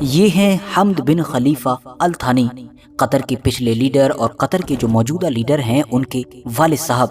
یہ ہیں حمد بن خلیفہ التھانی، قطر کے پچھلے لیڈر اور قطر کے جو موجودہ لیڈر ہیں ان کے والد صاحب۔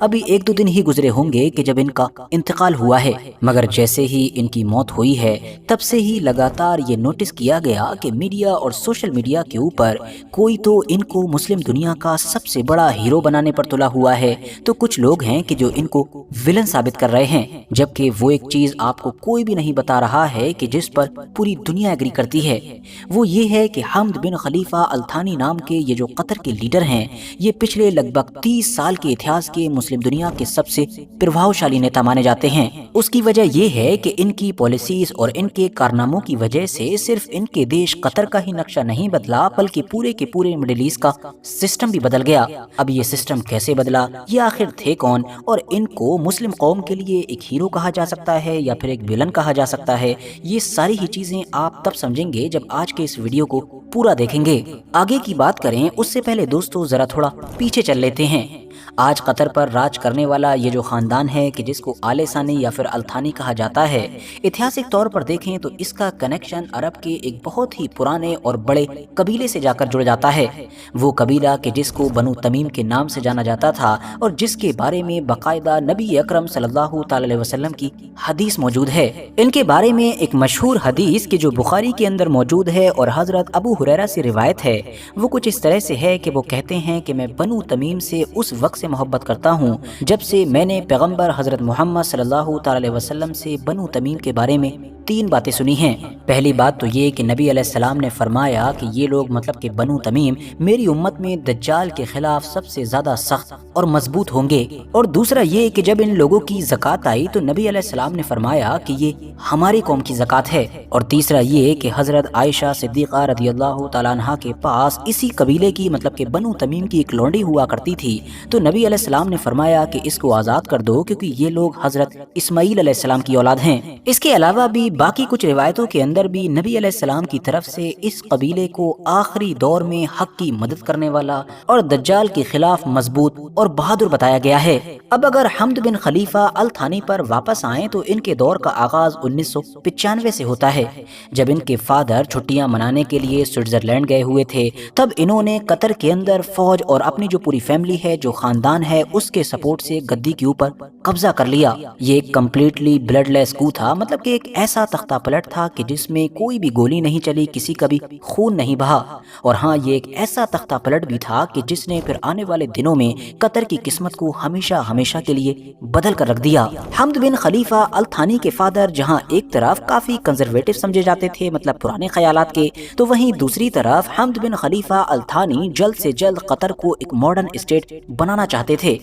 ابھی ایک دو دن ہی گزرے ہوں گے کہ جب ان کا انتقال ہوا ہے، مگر جیسے ہی ان کی موت ہوئی ہے تب سے ہی لگاتار یہ نوٹس کیا گیا کہ میڈیا اور سوشل میڈیا کے اوپر کوئی تو ان کو مسلم دنیا کا سب سے بڑا ہیرو بنانے پر تلا ہوا ہے، تو کچھ لوگ ہیں کہ جو ان کو ولن ثابت کر رہے ہیں، جبکہ وہ ایک چیز آپ کو کوئی بھی نہیں بتا رہا ہے کہ جس پر پوری دنیا ایگری کرتی ہے، وہ یہ ہے کہ حمد بن خلیفہ التھانی نام کے یہ جو قطر کے لیڈر ہیں، یہ پچھلے لگ بھگ 30 سال کے اتہاس کے مسلم دنیا کے سب سے پربھاوشالی نیتا مانے جاتے ہیں۔ اس کی وجہ یہ ہے کہ ان کی پالیسیز اور ان کے کارناموں کی وجہ سے صرف ان کے دیش قطر کا ہی نقشہ نہیں بدلا بلکہ پورے کے پورے مڈل ایسٹ کا سسٹم بھی بدل گیا۔ اب یہ سسٹم کیسے بدلا، یہ آخر تھے کون، اور ان کو مسلم قوم کے لیے ایک ہیرو کہا جا سکتا ہے یا پھر ایک ویلن کہا جا سکتا ہے، یہ ساری ہی چیزیں آپ تب سمجھیں گے جب آج کے اس ویڈیو کو پورا دیکھیں گے۔ آگے کی بات کریں اس سے پہلے دوستو ذرا تھوڑا پیچھے چل لیتے ہیں۔ آج قطر پر راج کرنے والا یہ جو خاندان ہے کہ جس کو آل ثانی یا پھر التھانی کہا جاتا ہے، اتہاسک طور پر دیکھیں تو اس کا کنیکشن عرب کے ایک بہت ہی پرانے اور بڑے قبیلے سے جا کر جڑ جاتا ہے، وہ قبیلہ کہ جس کو بنو تمیم کے نام سے جانا جاتا تھا اور جس کے بارے میں باقاعدہ نبی اکرم صلی اللہ تعالی علیہ وسلم کی حدیث موجود ہے۔ ان کے بارے میں ایک مشہور حدیث کہ جو بخاری کے اندر موجود ہے اور حضرت ابو ہریرہ سے روایت ہے، وہ کچھ اس طرح سے ہے کہ وہ کہتے ہیں کہ میں بنو تمیم سے اس وقت سے محبت کرتا ہوں جب سے میں نے پیغمبر حضرت محمد صلی اللہ تعالی علیہ وسلم سے بنو تمیم کے بارے میں 3 باتیں سنی ہیں۔ پہلی بات تو یہ کہ نبی علیہ السلام نے فرمایا کہ یہ لوگ مطلب کہ بنو تمیم میری امت میں دجال کے خلاف سب سے زیادہ سخت اور مضبوط ہوں گے، اور دوسرا یہ کہ جب ان لوگوں کی زکوٰۃ آئی تو نبی علیہ السلام نے فرمایا کہ یہ ہماری قوم کی زکوٰۃ ہے، اور تیسرا یہ کہ حضرت عائشہ صدیقہ رضی اللہ تعالیٰ عنہا کے پاس اسی قبیلے کی مطلب کہ بنو تمیم کی ایک لونڈی ہوا کرتی تھی، تو نبی علیہ السلام نے فرمایا کہ اس کو آزاد کر دو کیونکہ یہ لوگ حضرت اسماعیل علیہ السلام کی اولاد ہیں۔ اس کے علاوہ بھی باقی کچھ روایتوں کے اندر بھی نبی علیہ السلام کی طرف سے اس قبیلے کو آخری دور میں حق کی مدد کرنے والا اور دجال کے خلاف مضبوط اور بہادر بتایا گیا ہے۔ اب اگر حمد بن خلیفہ التھانی پر واپس آئیں تو ان کے دور کا آغاز 1995 سے ہوتا ہے، جب ان کے فادر چھٹیاں منانے کے لیے سوئٹزرلینڈ گئے ہوئے تھے، تب انہوں نے قطر کے اندر فوج اور اپنی جو پوری فیملی ہے، جو خاندان ہے، اس کے سپورٹ سے گدی کے اوپر قبضہ کر لیا۔ یہ ایک کمپلیٹلی بلڈ لیس کو تھا، مطلب کہ ایک ایسا تختہ پلٹ تھا کہ جس میں کوئی بھی گولی نہیں چلی، کسی کا بھی خون نہیں بہا، اور ہاں یہ ایک ایسا تختہ پلٹ بھی تھا کہ جس نے پھر آنے والے دنوں میں قطر کی قسمت کو ہمیشہ ہمیشہ کے لیے بدل کر رکھ دیا۔ حمد بن خلیفہ التھانی کے فادر جہاں ایک طرف کافی کنزرویٹو سمجھے جاتے تھے، مطلب پرانے خیالات کے، تو وہیں دوسری طرف حمد بن خلیفہ التھانی جلد سے جلد قطر کو ایک ماڈرن اسٹیٹ بنانا چاہتے تھے۔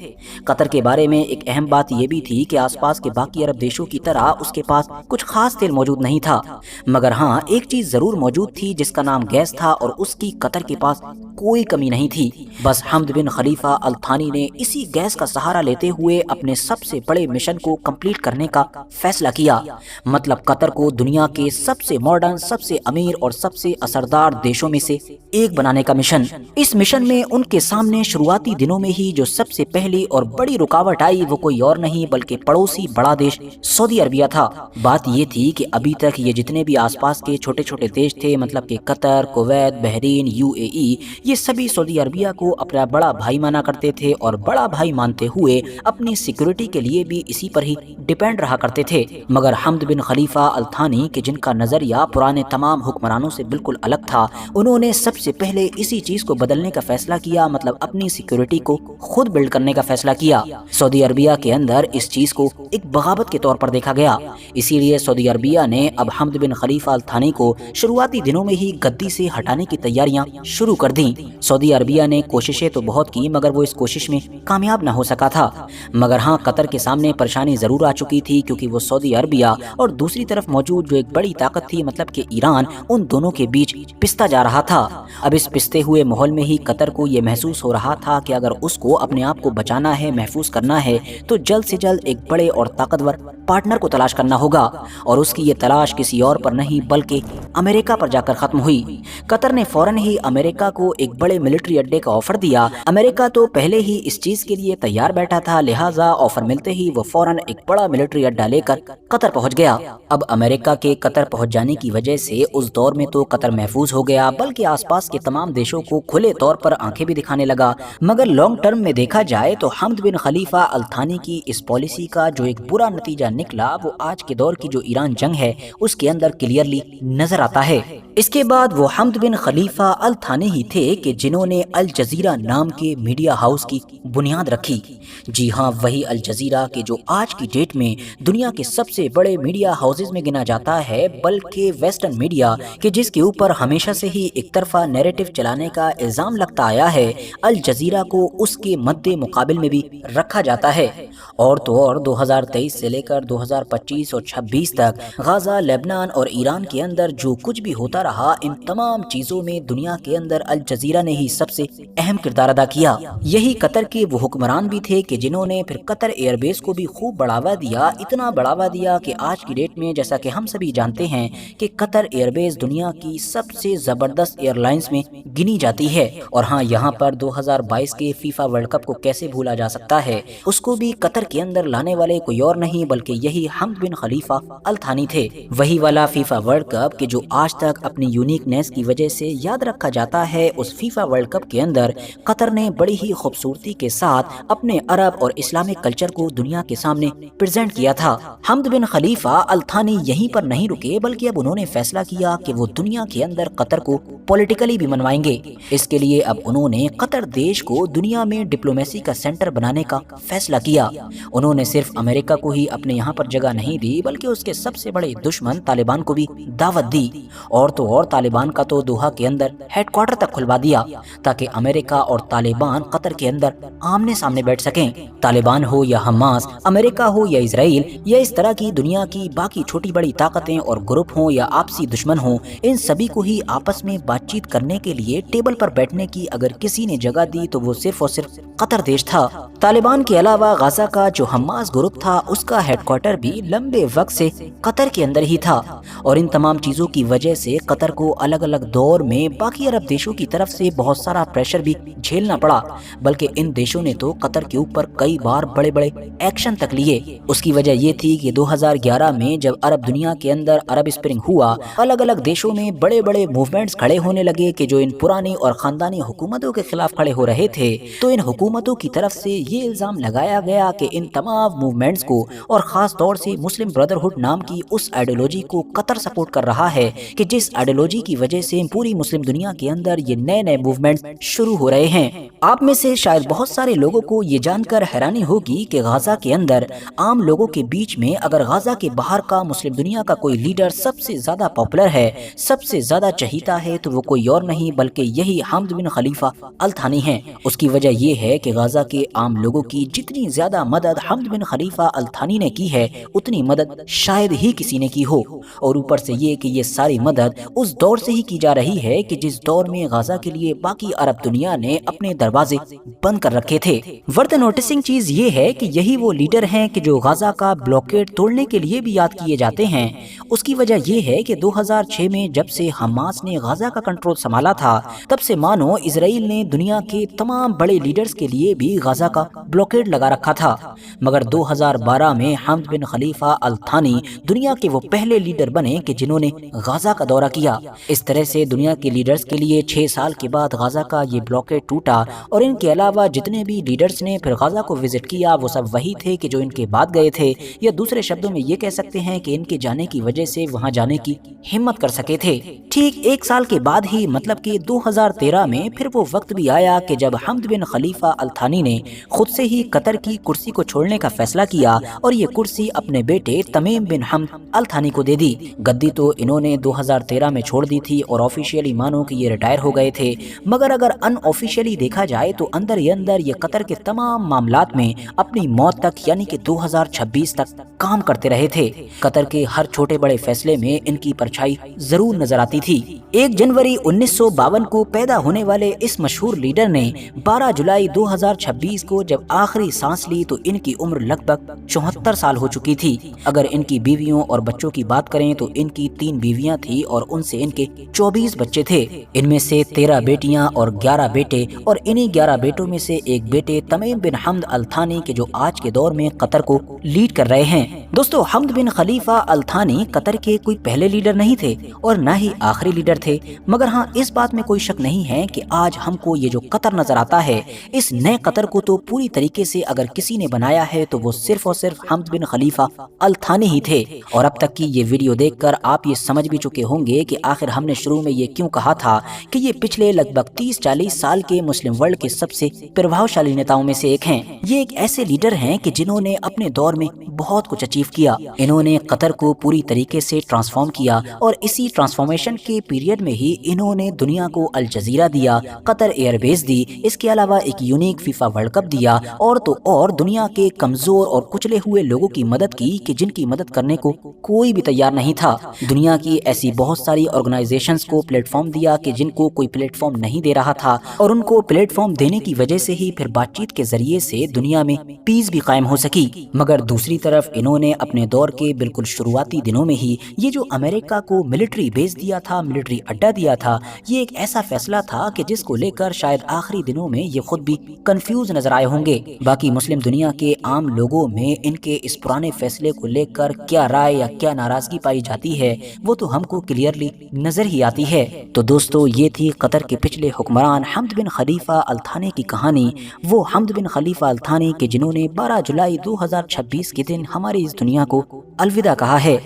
قطر کے بارے میں ایک اہم بات یہ بھی تھی کہ آس پاس کے باقی عرب دیشوں کی طرح اس کے پاس کچھ خاص تیل موجود نہیں تھا، مگر ہاں ایک چیز ضرور موجود تھی جس کا نام گیس تھا، اور اس کی قطر کے پاس کوئی کمی نہیں تھی۔ بس حمد بن خلیفہ التھانی نے اسی گیس کا سہارا لیتے ہوئے اپنے سب سے بڑے مشن کو کمپلیٹ کرنے کا فیصلہ کیا، مطلب قطر کو دنیا کے سب سے ماڈرن، سب سے امیر اور سب سے اثردار دیشوں میں سے ایک بنانے کا مشن۔ اس مشن میں ان کے سامنے شروعاتی دنوں میں ہی جو سب سے پہلی اور بڑی رکاوٹ آئی وہ کوئی اور نہیں بلکہ پڑوسی بڑا دیش سعودی عربیہ تھا۔ بات یہ تھی کہ ابھی تک یہ جتنے بھی آس پاس کے چھوٹے چھوٹے دیش تھے، مطلب کہ قطر، کویت، بحرین، UAE، یہ سبھی سعودی عربیہ کو اپنا بڑا بھائی مانا کرتے تھے، اور بڑا بھائی مانتے ہوئے اپنی سیکورٹی کے لیے بھی اسی پر ہی ڈیپینڈ رہا کرتے تھے۔ مگر حمد بن خلیفہ التھانی کہ جن کا نظریہ پرانے تمام حکمرانوں سے بالکل الگ تھا، انہوں نے سب سے پہلے اسی چیز کو بدلنے کا فیصلہ کیا، مطلب اپنی سیکورٹی کو خود بلڈ کرنے کا فیصلہ کیا۔ سعودی عربیہ کے اندر اس چیز کو ایک بغاوت کے طور پر دیکھا گیا، اسی لیے سعودی عربیہ نے اب حمد بن خلیفہ التھانی کو شروعاتی دنوں میں ہی گدی سے ہٹانے کی تیاریاں شروع کر دیں۔ سعودی عربیہ نے کوششیں تو بہت کی مگر وہ اس کوشش میں کامیاب نہ ہو سکا تھا، مگر ہاں قطر کے سامنے پریشانی ضرور آ چکی تھی، کیونکہ وہ سعودی عربیہ اور دوسری طرف موجود جو ایک بڑی طاقت تھی مطلب کہ ایران، ان دونوں کے بیچ پستا جا رہا تھا۔ اب اس پستے ہوئے ماحول میں ہی قطر کو یہ محسوس ہو رہا تھا کہ اگر اس کو اپنے آپ کو بچانا ہے، محفوظ کرنا ہے، تو جلد سے جلد ایک بڑے اور طاقتور پارٹنر کو تلاش کرنا ہوگا، اور اس کی یہ تلاش کسی اور پر نہیں بلکہ امریکہ پر جا کر ختم ہوئی۔ कतर ने फौरन ही अमेरिका को एक बड़े मिलिट्री अड्डे का ऑफर दिया। अमेरिका तो पहले ही इस चीज के लिए तैयार बैठा था, लिहाजा ऑफर मिलते ही वो फौरन एक बड़ा मिलिट्री अड्डा लेकर कतर पहुंच गया। अब अमेरिका के कतर पहुंच जाने की वजह से उस दौर में तो कतर महफूज हो गया, बल्कि आसपास के तमाम देशों को खुले तौर पर आंखें भी दिखाने लगा। मगर लॉन्ग टर्म में देखा जाए तो हमद बिन खलीफा अल थानी की इस पॉलिसी का जो एक बुरा नतीजा निकला वो आज के दौर की जो ईरान जंग है उसके अंदर क्लियरली नजर आता है। इसके बाद वो हमद बिन खलीफा अल थानी ही थे कि जिन्होंने अल जजीरा नाम के मीडिया हाउस की बुनियाद रखी। जी हाँ, वही अल जजीरा के जो आज की डेट में दुनिया के सबसे बड़े मीडिया हाउसेज में गिना जाता है, बल्कि वेस्टर्न मीडिया के जिसके ऊपर हमेशा से ही एक तरफा नैरेटिव चलाने का इल्जाम लगता आया है, अल जजीरा को उसके मद्दे मुकाबिल में भी रखा जाता है। और तो और 2023 से लेकर 2025 और 26 तक गाजा, लेबनान और ईरान के अंदर जो कुछ भी होता रहा, इन तमाम चीजों में दुनिया के अंदर अल जजीरा ने ही सबसे अहम किरदार अदा किया। यही कतर के वो हुक्मरान भी थे कि जिन्होंने फिर कतर एयरबेस को भी खूब बढ़ावा दिया, इतना बढ़ावा दिया कि आज की डेट में जैसा कि हम सभी जानते हैं कि कतर एयरबेस दुनिया की सबसे जबरदस्त एयरलाइंस में गिनी जाती है। और हाँ, यहाँ पर 2022 के फीफा वर्ल्ड कप को कैसे भूला जा सकता है, उसको भी कतर के अंदर लाने वाले कोई और नहीं बल्कि यही हमद बिन खलीफा अल थानी थे। वही वाला फीफा वर्ल्ड कप कि जो आज तक अपनी यूनिकनेस की वजह से याद रखा जाता है। उस फीफा वर्ल्ड कप के अंदर कतर ने बड़ी ही खूबसूरती के साथ अपने अरब और इस्लामिक कल्चर को दुनिया के सामने प्रेजेंट किया था। हमद बिन खलीफा अल थानी यहीं पर नहीं रुके, बल्कि अब उन्होंने फैसला किया कि वो दुनिया के अंदर कतर को पॉलिटिकली भी मनवाएंगे। इसके लिए अब उन्होंने कतर देश को दुनिया में डिप्लोमेसी का सेंटर बनाने का फैसला किया। उन्होंने सिर्फ अमेरिका को ही अपने यहाँ पर जगह नहीं दी, बल्कि उसके सबसे बड़े दुश्मन तालिबान को भी दावत दी। और तो और तालिबान का तो दोहा के अंदर हेडक्वार्टर तक खुलवा दिया ताकि अमेरिका और तालिबान कतर के अंदर आमने सामने बैठ सकें। तालिबान हो या हमास, अमेरिका हो या इजराइल, या इस तरह की दुनिया की बाकी छोटी बड़ी ताकतें और ग्रुप हों या आपसी दुश्मन हों, इन सभी को ही आपस में बातचीत करने के लिए टेबल पर बैठने की अगर किसी ने जगह दी तो वो सिर्फ और सिर्फ कतर देश था। तालिबान के अलावा गाजा का जो हमास ग्रुप था उसका हेडक्वार्टर भी लंबे वक्त से कतर के अंदर ही था। और इन तमाम चीजों की वजह से कतर को अलग अलग दौर में बाकी अरब देशों की तरफ से बहुत सारा प्रेशर भी झेलना पड़ा, बल्कि इन देशों ने तो कतर के ऊपर कई बार बड़े बड़े एक्शन तक लिए। उसकी वजह ये थी कि 2011 में जब अरब दुनिया के अंदर अरब स्प्रिंग हुआ, अलग अलग देशों में बड़े बड़े मूवमेंट्स खड़े होने लगे कि जो इन पुरानी और खानदानी हुकूमतों के खिलाफ खड़े हो रहे थे। तो इन हुकूमतों की तरफ से ये इल्जाम लगाया गया कि इन तमाम मूवमेंट्स को और खास तौर से मुस्लिम ब्रदरहुड नाम की उस आइडियोलॉजी को कतर सपोर्ट कर रहा है कि जिस आइडियोलॉजी की वजह से पूरी मुस्लिम दुनिया के अंदर ये नए नए मूवमेंट्स शुरू हो रहे हैं। आप में से शायद बहुत सारे लोगों को ये जानकर हैरानी होगी कि गाजा के अंदर आम लोगों के बीच में अगर गाजा के बाहर का मुस्लिम दुनिया का कोई लीडर सबसे ज्यादा पॉपुलर है, सबसे ज्यादा चहीता है, तो वो कोई और नहीं बल्कि यही हमद बिन खलीफा अल थानी है। उसकी वजह ये है कि गाजा के आम लोगों की जितनी ज्यादा मदद हमद बिन खलीफा अल थानी ने की है, उतनी मदद शायद ही किसी ने की हो। और ऊपर से ये कि ये सारी मदद उस दौर से ही की जा रही है कि जिस दौर में गाजा के लिए बाकी अरब दुनिया ने अपने दरवाजे बंद कर रखे थे। वर्थ नोटिसिंग चीज ये है कि यही वो लीडर हैं कि जो गाजा का ब्लॉकेड तोड़ने के लिए भी याद किए जाते हैं। उसकी वजह ये है कि 2006 में जब से हमास ने गाजा का कंट्रोल संभाला था, तब से मानो इजराइल ने दुनिया के तमाम बड़े लीडर्स के लिए भी गाजा का ब्लॉकेड लगा रखा था। मगर 2012 में हमद बिन खलीफा अल थानी दुनिया के वो पहले लीडर बने कि जिन्होंने गाजा का दौरा किया। इस तरह से दुनिया के लीडर्स के लिए 6 साल के बाद गाजा का ये ब्लॉकेड टूटा। और इनके अलावा जितने भी लीडर्स ने फिर गाजा को विजिट किया वो सब वही थे कि जो इनके बाद गए थे, या दूसरे शब्दों में ये कह सकते हैं कि इनके जाने की वजह से वहां जाने की हिम्मत कर सके थे। ठीक 1 साल के बाद ही मतलब कि 2013 में फिर वो वक्त भी आया कि जब हमद बिन खलीफा अल थानी ने खुद से ही कतर की कुर्सी को छोड़ने का फैसला किया और ये कुर्सी अपने बेटे तमीम बिन हमद अल थानी को दे दी। गद्दी तो इन्होंने 2013 में छोड़ दी थी और ऑफिशियली मानो कि ये रिटायर हो गए थे, मगर अगर अनऑफिशियली देखा जाए तो अंदर ही अंदर ये कतर के तमाम मामलात में अपनी मौत तक यानी कि 2026 तक काम करते रहे थे। कतर के हर छोटे बड़े फैसले में इनकी परछाई जरूर नजर आती थी। 1 जनवरी 1952 को पैदा होने वाले इस मशहूर लीडर ने 12 जुलाई 2026 को जब आखिरी सांस ली तो इनकी उम्र लगभग 74 साल हो चुकी थी। अगर इनकी बीवियों और बच्चों की बात करें तो इनकी 3 बीवियां थी और उनसे इनके 24 बच्चे थे। इनमें से 13 बेटियां और 11 बेटे, और इन्हीं 11 बेटों में से एक बेटे तमीम बिन हमद अल थानी के जो आज के दौर में कतर को लीड कर रहे हैं। दोस्तों, हमद बिन खलीफा अल थानी कतर के कोई पहले लीडर नहीं थे और न ही आखिरी लीडर थे, मगर हाँ, इस बात में कोई शक नहीं है कि आज हमको ये जो कतर नजर आता है, इस नए कतर को तो पूरी तरीके से अगर किसी ने बनाया है तो वो सिर्फ और सिर्फ हमद बिन खलीफा अल थानी ही थे। और अब तक की ये वीडियो देखकर आप ये समझ भी चुके होंगे कि आखिर हमने शुरू में ये क्यों कहा था कि ये पिछले लगभग 30-40 साल के मुस्लिम वर्ल्ड के सबसे प्रभावशाली नेताओं में से एक हैं। ये एक ऐसे लीडर हैं कि जिन्होंने अपने दौर में बहुत कुछ अचीव किया। इन्होंने कतर को पूरी तरीके से ट्रांसफॉर्म किया और इसी ट्रांसफॉर्मेशन के पीरियड में ही इन्होंने दुनिया को अल जजीरा दिया, कतर एयरबेस दी, इसके अलावा एक यूनिक फीफा वर्ल्ड कप दिया, और तो और दुनिया के कमजोर और कुचले हुए लोगों की मदद की कि जिनकी मदद करने को कोई भी तैयार नहीं था। दुनिया की ऐसी बहुत सारी ऑर्गेनाइजेशंस को प्लेटफॉर्म दिया कि जिनको कोई प्लेटफॉर्म नहीं दे रहा था, और उनको प्लेटफॉर्म देने की वजह से ही फिर बातचीत के जरिए से दुनिया में पीस भी कायम हो सकी। मगर दूसरी तरफ इन्होंने अपने दौर के बिल्कुल शुरुआती दिनों में ही ये जो अमेरिका को मिलिट्री बेस दिया था, मिलिट्री अड्डा दिया था, ये एक ऐसा फैसला था कि जिसको लेकर शायद आखिरी दिनों में ये खुद भी कंफ्यूज नजर आए होंगे। बाकी मुस्लिम दुनिया के आम लोगों में इनके इस पुराने फैसले को लेकर क्या राय या क्या नाराजगी पाई जाती है वो तो हमको क्लियरली नजर ही आती है। तो दोस्तों, ये थी कतर के पिछले हुक्मरान हमद बिन खलीफा अल थानी की कहानी। वो हमद बिन खलीफा अल थानी के जिन्होंने 12 जुलाई 2026 के दिन हमारी इस दुनिया को अलविदा कहा है।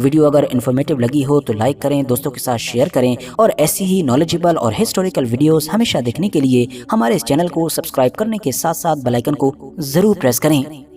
वीडियो अगर इन्फॉर्मेटिव लगी हो तो लाइक करें, दोस्तों के साथ शेयर करें, और ऐसी ही नॉलेजेबल और हिस्टोरिकल वीडियोस हमेशा देखने के लिए हमारे इस चैनल को सब्सक्राइब करने के साथ साथ बेल आइकन को जरूर प्रेस करें।